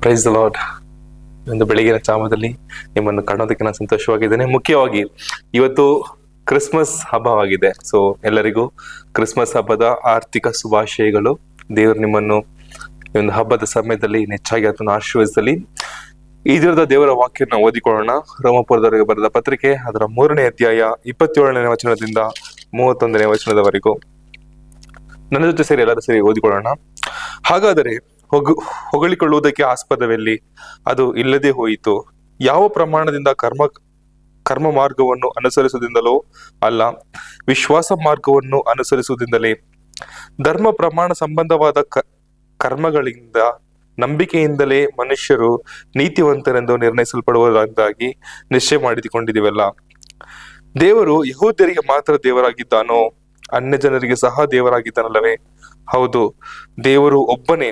Praise the lord. ಒಂದು ಬೆಳಗಿನ ಜಾಮದಲ್ಲಿ ನಿಮ್ಮನ್ನು ಕಾಣೋದಕ್ಕೆ ನಾನು ಸಂತೋಷವಾಗಿದ್ದೇನೆ. ಮುಖ್ಯವಾಗಿ ಇವತ್ತು ಕ್ರಿಸ್ಮಸ್ ಹಬ್ಬವಾಗಿದೆ. ಸೊ ಎಲ್ಲರಿಗೂ ಕ್ರಿಸ್ಮಸ್ ಹಬ್ಬದ ಆರ್ಥಿಕ ಶುಭಾಶಯಗಳು. ದೇವರು ನಿಮ್ಮನ್ನು ಈ ಒಂದು ಹಬ್ಬದ ಸಮಯದಲ್ಲಿ ಹೆಚ್ಚಾಗಿ ಅದನ್ನು ಆಶೀರ್ವದಿಸಲಿ. ಈ ದಿನದ ದೇವರ ವಾಕ್ಯನ ಓದಿಕೊಳ್ಳೋಣ. ರೋಮಪುರದವರಿಗೆ ಬರೆದ ಪತ್ರಿಕೆ ಅದರ 3ನೇ ಅಧ್ಯಾಯ 27ನೇ ವಚನದಿಂದ 31ನೇ ವಚನದವರೆಗೂ ನನ್ನ ಜೊತೆ ಸೇರಿ ಎಲ್ಲರೂ ಸೇರಿ ಓದಿಕೊಳ್ಳೋಣ. ಹಾಗಾದರೆ ಹೊಗಳಿಕೊಳ್ಳುವುದಕ್ಕೆ ಆಸ್ಪದವೆಲ್ಲಿ? ಅದು ಇಲ್ಲದೆ ಹೋಯಿತು. ಯಾವ ಪ್ರಮಾಣದಿಂದ ಕರ್ಮ ಮಾರ್ಗವನ್ನು ಅನುಸರಿಸುವುದಿಂದಲೋ ಅಲ್ಲ, ವಿಶ್ವಾಸ ಮಾರ್ಗವನ್ನು ಅನುಸರಿಸುವುದಿಂದಲೇ. ಧರ್ಮ ಪ್ರಮಾಣ ಸಂಬಂಧವಾದ ಕರ್ಮಗಳಿಂದ ನಂಬಿಕೆಯಿಂದಲೇ ಮನುಷ್ಯರು ನೀತಿವಂತರೆಂದು ನಿರ್ಣಯಿಸಲ್ಪಡುವುದಾಗಿ ನಿಶ್ಚಯ ಮಾಡಿಕೊಂಡಿದ್ದೀವಲ್ಲ. ದೇವರು ಯಹೂದ್ಯರಿಗೆ ಮಾತ್ರ ದೇವರಾಗಿದ್ದಾನೋ? ಅನ್ಯ ಜನರಿಗೆ ಸಹ ದೇವರಾಗಿದ್ದಾನಲ್ಲವೇ? ಹೌದು, ದೇವರು ಒಬ್ಬನೇ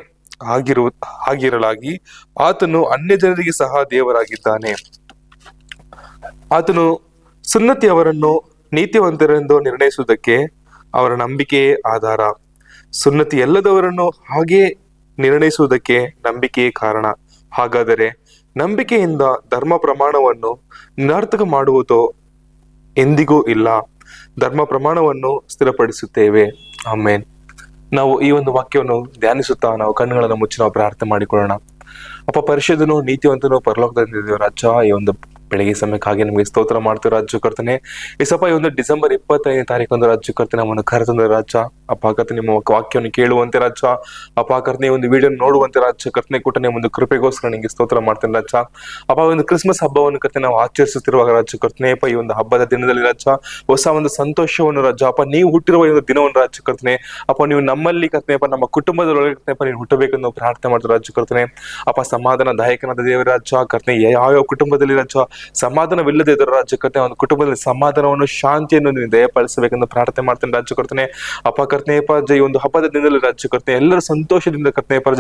ಆಗಿರಲಾಗಿ ಆತನು ಅನ್ಯ ಜನರಿಗೆ ಸಹ ದೇವರಾಗಿದ್ದಾನೆ. ಆತನು ಸುನ್ನತಿಯವರನ್ನು ನೀತಿವಂತರೆಂದು ನಿರ್ಣಯಿಸುವುದಕ್ಕೆ ಅವರ ನಂಬಿಕೆಯೇ ಆಧಾರ. ಸುನ್ನತಿ ಎಲ್ಲದವರನ್ನು ಹಾಗೆ ನಿರ್ಣಯಿಸುವುದಕ್ಕೆ ನಂಬಿಕೆಯೇ ಕಾರಣ. ಹಾಗಾದರೆ ನಂಬಿಕೆಯಿಂದ ಧರ್ಮ ಪ್ರಮಾಣವನ್ನು ನಿರರ್ಥಕ ಮಾಡುವುದೋ? ಎಂದಿಗೂ ಇಲ್ಲ. ಧರ್ಮ ಪ್ರಮಾಣವನ್ನು ಸ್ಥಿರಪಡಿಸುತ್ತೇವೆ. ಆಮೇನ್. ನಾವು ಈ ಒಂದು ವಾಕ್ಯವನ್ನು ಧ್ಯಾನಿಸುತ್ತಾ ನಾವು ಕಣ್ಣುಗಳನ್ನು ಮುಚ್ಚಿ ನಾವು ಪ್ರಾರ್ಥನೆ ಮಾಡಿಕೊಳ್ಳೋಣ. ಅಪ್ಪ ಪರಿಶುದ್ಧನು ನೀತಿವಂತನು ಪರಲೋಕದಲ್ಲಿ ರಾಜ, ಈ ಒಂದು ಬೆಳಗ್ಗೆ ಸಮಯಕ್ಕಾಗಿ ನಮಗೆ ಸ್ತೋತ್ರ ಮಾಡ್ತೀವಿ ರಾಜ್ಯ ಕರ್ತನೆ. ಈಸಪ್ಪ ಈ ಒಂದು ಡಿಸೆಂಬರ್ 25ನೇ ತಾರೀಕು ರಾಜ್ಯ ಕರ್ತನೆ ನಮ್ಮನ್ನು ಕರೆತಂದ ರಾಜ್ಯ. ಅಪ್ಪ ಕರ್ತನೆ ನಿಮ್ಮ ವಾಕ್ಯವನ್ನು ಕೇಳುವಂತೆ ರಾಜ್ಯ. ಅಪ್ಪ ಕರ್ತನೆ ಒಂದು ವಿಡಿಯೋ ನೋಡುವಂತೆ ರಾಜ್ಯ ಕರ್ತನೆ ಕೊಟ್ಟ ನಿಮ್ಮ ಒಂದು ಕೃಪೆಗೋಸ್ಕರ ನಿಮಗೆ ಸ್ತೋತ್ರ ಮಾಡ್ತೇನೆ ರಾಜ್ಯ. ಅಪ್ಪ ಒಂದು ಕ್ರಿಸ್ಮಸ್ ಹಬ್ಬವನ್ನು ಕರ್ತನೆ ನಾವು ಆಚರಿಸುತ್ತಿರುವಾಗ ರಾಜ್ಯ ಕರ್ತನೆ ಅಪ್ಪ ಈ ಒಂದು ಹಬ್ಬದ ದಿನದಲ್ಲಿ ರಾಜ್ಯ ಹೊಸ ಒಂದು ಸಂತೋಷವನ್ನು ರಾಜ್ಯ ಅಪ್ಪ ನೀವು ಹುಟ್ಟಿರುವ ಈ ಒಂದು ದಿನವನ್ನು ರಾಜ್ಯ ಕರ್ತನೆ ಅಪ್ಪ ನೀವು ನಮ್ಮಲ್ಲಿ ಕರ್ತನೆ ಅಪ್ಪ ನಮ್ಮ ಕುಟುಂಬದೊಳಗೆ ಕರ್ತನೆ ನೀವು ಹುಟ್ಟಬೇಕೆಂದು ಪ್ರಾರ್ಥನೆ ಮಾಡ್ತಾರೆ ರಾಜ್ಯ ಕರ್ತನೆ. ಅಪ್ಪ ಸಮಾಧಾನದಾಯಕನಾದ ದೇವರ ರಾಜ್ಯ ಕರ್ತನೆ ಯಾವ ಕುಟುಂಬದಲ್ಲಿ ರಾಜ್ಯ ಸಮಾಧಾನವಿಲ್ಲದೆ ಇದರ ರಾಜ್ಯ ಕರ್ತನೆ ಒಂದು ಕುಟುಂಬದಲ್ಲಿ ಸಮಾಧಾನವನ್ನು ಶಾಂತಿಯನ್ನು ನೀವು ದಯಪಾಲಿಸಬೇಕೆಂದು ಪ್ರಾರ್ಥನೆ ಮಾಡ್ತೇನೆ ರಾಜ್ಯ ಕರ್ತನೆ. ಅಪ್ಪ ಕರ್ತನೆ ಈ ಒಂದು ಹಬ್ಬದ ದಿನದಲ್ಲಿ ರಾಜ್ಯ ಕರ್ತನೆ ಎಲ್ಲರ ಸಂತೋಷದಿಂದ ಕರ್ತನೆ ಪರಜ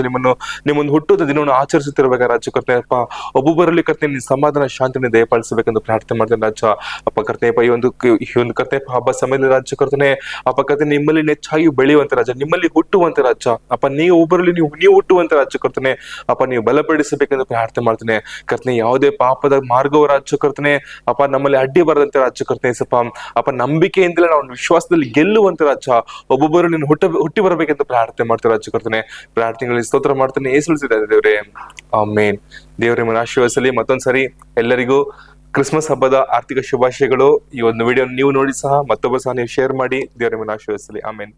ನಿಮ್ಮೊಂದು ಹುಟ್ಟುದ ದಿನವನ್ನು ಆಚರಿಸುತ್ತಿರುವಾಗ ರಾಜ್ಯ ಕರ್ತನೆ ಅಪ್ಪ ಒಬ್ಬೊಬ್ಬರಲ್ಲಿ ಕರ್ತನೆ ನೀವು ಸಮಾಧಾನ ಶಾಂತಿಯನ್ನು ದಯಪಾಲಿಸಬೇಕೆಂದು ಪ್ರಾರ್ಥನೆ ಮಾಡ್ತೇನೆ ರಾಜ್ಯ. ಅಪ್ಪ ಕರ್ತನೆ ಈ ಒಂದು ಕರ್ತನೆ ಹಬ್ಬ ಸಮಯದಲ್ಲಿ ರಾಜ್ಯ ಕರ್ತನೆ ಅಪ್ಪ ಕರ್ತನೆ ನಿಮ್ಮಲ್ಲಿ ಹೆಚ್ಚಾಗಿ ಬೆಳೆಯುವಂತ ರಾಜ್ಯ, ನಿಮ್ಮಲ್ಲಿ ಹುಟ್ಟುವಂತ ರಾಜ್ಯ ಅಪ್ಪ ನೀವು ಒಬ್ಬರಲ್ಲಿ ನೀವು ಹುಟ್ಟುವಂತ ರಾಜ್ಯ ಕರ್ತನೆ ಅಪ್ಪ ನೀವು ಬಲಪಡಿಸಬೇಕೆಂದು ಪ್ರಾರ್ಥನೆ ಮಾಡ್ತೇನೆ ಕರ್ತನೆ. ಯಾವುದೇ ಪಾಪದ ಮಾರ್ಗವ ರಾಜ್ಯ ಕರ್ತನೆ ಅಪ್ಪ ನಮ್ಮಲ್ಲಿ ಅಡ್ಡಿ ಬರದಂತೆ ರಾಜ್ಯ ಕರ್ತನೆ ಸಪ್ಪ ಅಪ್ಪ ನಂಬಿಕೆಯಿಂದಲೇ ನಾವು ವಿಶ್ವಾಸದಲ್ಲಿ ಗೆಲ್ಲುವಂತ ರಾಜ್ಯ ಒಬ್ಬೊಬ್ಬರು ನೀನು ಹುಟ್ಟಿ ಬರಬೇಕೆಂದು ಪ್ರಾರ್ಥನೆ ಮಾಡ್ತೇವೆ ರಾಜ್ಯ ಕರ್ತನೆ. ಪ್ರಾರ್ಥನೆಗಳಲ್ಲಿ ಸ್ತೋತ್ರ ಮಾಡ್ತೇನೆ ಏಸುಳಿಸಿದ್ದಾರೆ ದೇವರೇ. ಆಮೇನ್. ದೇವರೇ ನಿಮ್ಮನ್ನು ಆಶೀರ್ವದಿಸಲಿ. ಮತ್ತೊಂದ್ಸರಿ ಎಲ್ಲರಿಗೂ ಕ್ರಿಸ್ಮಸ್ ಹಬ್ಬದ ಆರ್ಥಿಕ ಶುಭಾಶಯಗಳು. ಈ ಒಂದು ವಿಡಿಯೋ ನೀವು ನೋಡಿ ಸಹ ಮತ್ತೊಬ್ಬರು ಸಹ ನೀವು ಶೇರ್ ಮಾಡಿ. ದೇವರೇ ನಿಮ್ಮನ್ನು ಆಶೀರ್ವದಿಸಲಿ. ಆಮೇನ್.